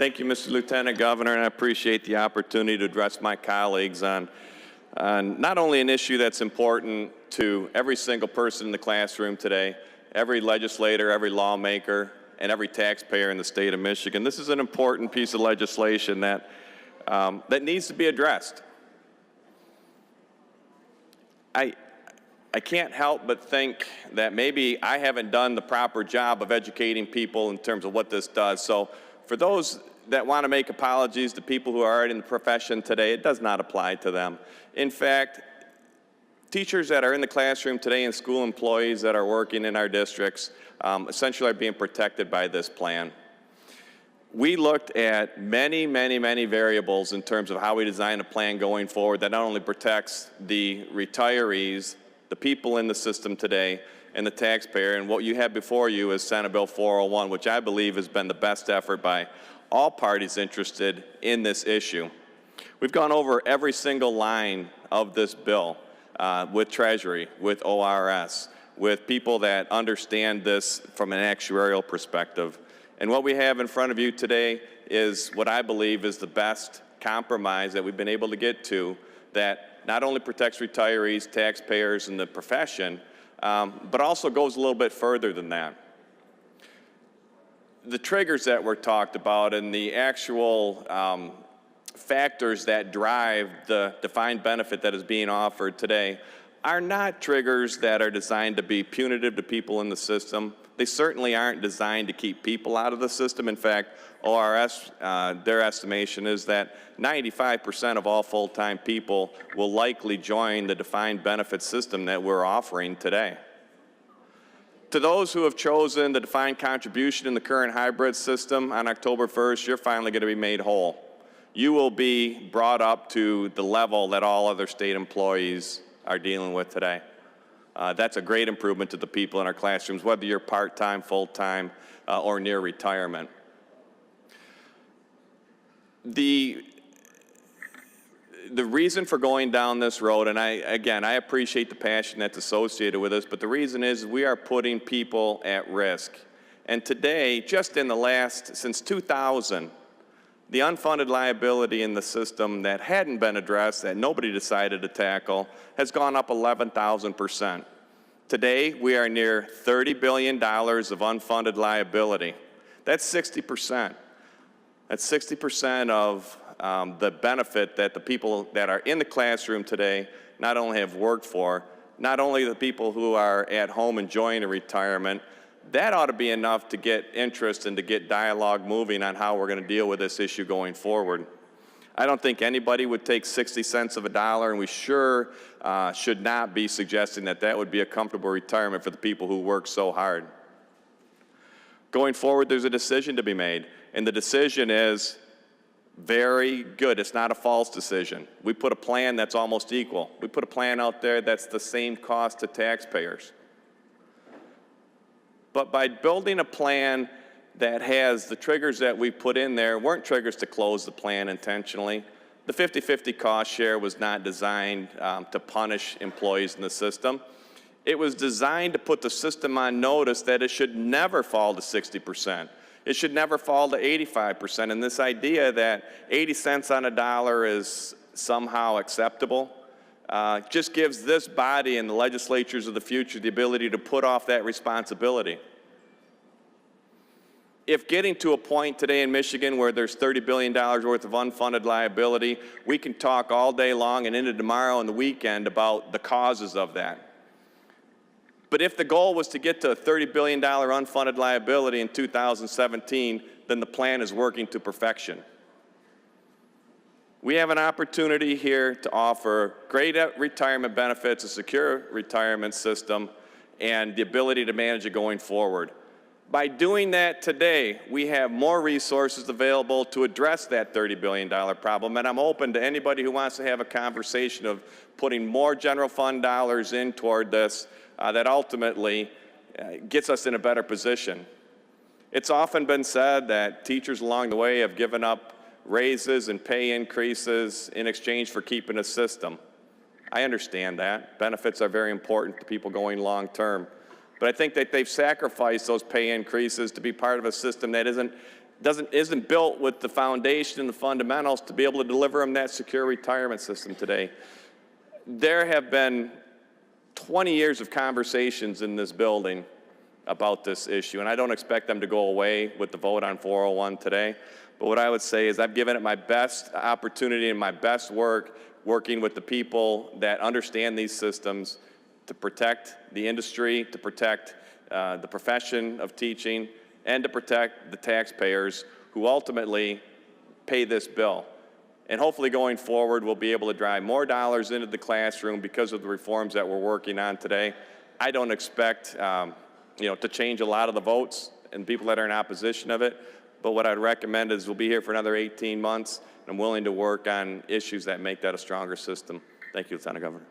Thank you, Mr. Lieutenant Governor, and I appreciate the opportunity to address my colleagues on not only an issue that's important to every single person in the classroom today, every legislator, every lawmaker, and every taxpayer in the state of Michigan. This is an important piece of legislation that needs to be addressed. I can't help but think that maybe I haven't done the proper job of educating people in terms of what this does. So for those that want to make apologies to people who are already in the profession today, it does not apply to them. In fact, teachers that are in the classroom today and school employees that are working in our districts essentially are being protected by this plan. We looked at many variables in terms of how we design a plan going forward that not only protects the retirees, the people in the system today, and the taxpayer. And what you have before you is Senate Bill 401, which I believe has been the best effort by all parties interested in this issue. We've gone over every single line of this bill with Treasury, with ORS, with people that understand this from an actuarial perspective. And what we have in front of you today is what I believe is the best compromise that we've been able to get to that not only protects retirees, taxpayers, and the profession, but also goes a little bit further than that. The triggers that were talked about and the actual factors that drive the defined benefit that is being offered today are not triggers that are designed to be punitive to people in the system. They certainly aren't designed to keep people out of the system. In fact, ORS, their estimation is that 95% of all full-time people will likely join the defined benefit system that we're offering today. To those who have chosen the defined contribution in the current hybrid system on October 1st, you're finally going to be made whole. You will be brought up to the level that all other state employees are dealing with today. That's a great improvement to the people in our classrooms, whether you're part-time, full-time, or near retirement. The reason for going down this road, and I appreciate the passion that's associated with this, but the reason is we are putting people at risk. And today, just in the last, since 2000, the unfunded liability in the system that hadn't been addressed, that nobody decided to tackle, has gone up 11,000%. Today, we are near $30 billion of unfunded liability. That's 60%. That's 60% of the benefit that the people that are in the classroom today not only have worked for, not only the people who are at home enjoying a retirement. That ought to be enough to get interest and to get dialogue moving on how we're going to deal with this issue going forward. I don't think anybody would take 60 cents of a dollar, and we sure should not be suggesting that that would be a comfortable retirement for the people who work so hard. Going forward, there's a decision to be made, and the decision is very good. It's not a false decision. We put a plan that's almost equal. We put a plan out there that's the same cost to taxpayers. But by building a plan that has the triggers that we put in there weren't triggers to close the plan intentionally. The 50-50 cost share was not designed to punish employees in the system. It was designed to put the system on notice that it should never fall to 60%. It should never fall to 85%. And this idea that 80 cents on a dollar is somehow acceptable just gives this body and the legislatures of the future the ability to put off that responsibility. If getting to a point today in Michigan where there's $30 billion worth of unfunded liability, we can talk all day long and into tomorrow and the weekend about the causes of that. But if the goal was to get to a $30 billion unfunded liability in 2017, then the plan is working to perfection. We have an opportunity here to offer great retirement benefits, a secure retirement system, and the ability to manage it going forward. By doing that today, we have more resources available to address that $30 billion problem, and I'm open to anybody who wants to have a conversation of putting more general fund dollars in toward this that ultimately gets us in a better position. It's often been said that teachers along the way have given up raises and pay increases in exchange for keeping a system. I understand that. Benefits are very important to people going long term. But I think that they've sacrificed those pay increases to be part of a system that isn't isn't built with the foundation and the fundamentals to be able to deliver them that secure retirement system today. There have been 20 years of conversations in this building about this issue, and I don't expect them to go away with the vote on 401 today. But what I would say is I've given it my best opportunity and my best work working with the people that understand these systems to protect the industry, to protect the profession of teaching, and to protect the taxpayers who ultimately pay this bill. And hopefully going forward, we'll be able to drive more dollars into the classroom because of the reforms that we're working on today. I don't expect to change a lot of the votes and people that are in opposition of it, but what I'd recommend is we'll be here for another 18 months, and I'm willing to work on issues that make that a stronger system. Thank you, Lieutenant Governor.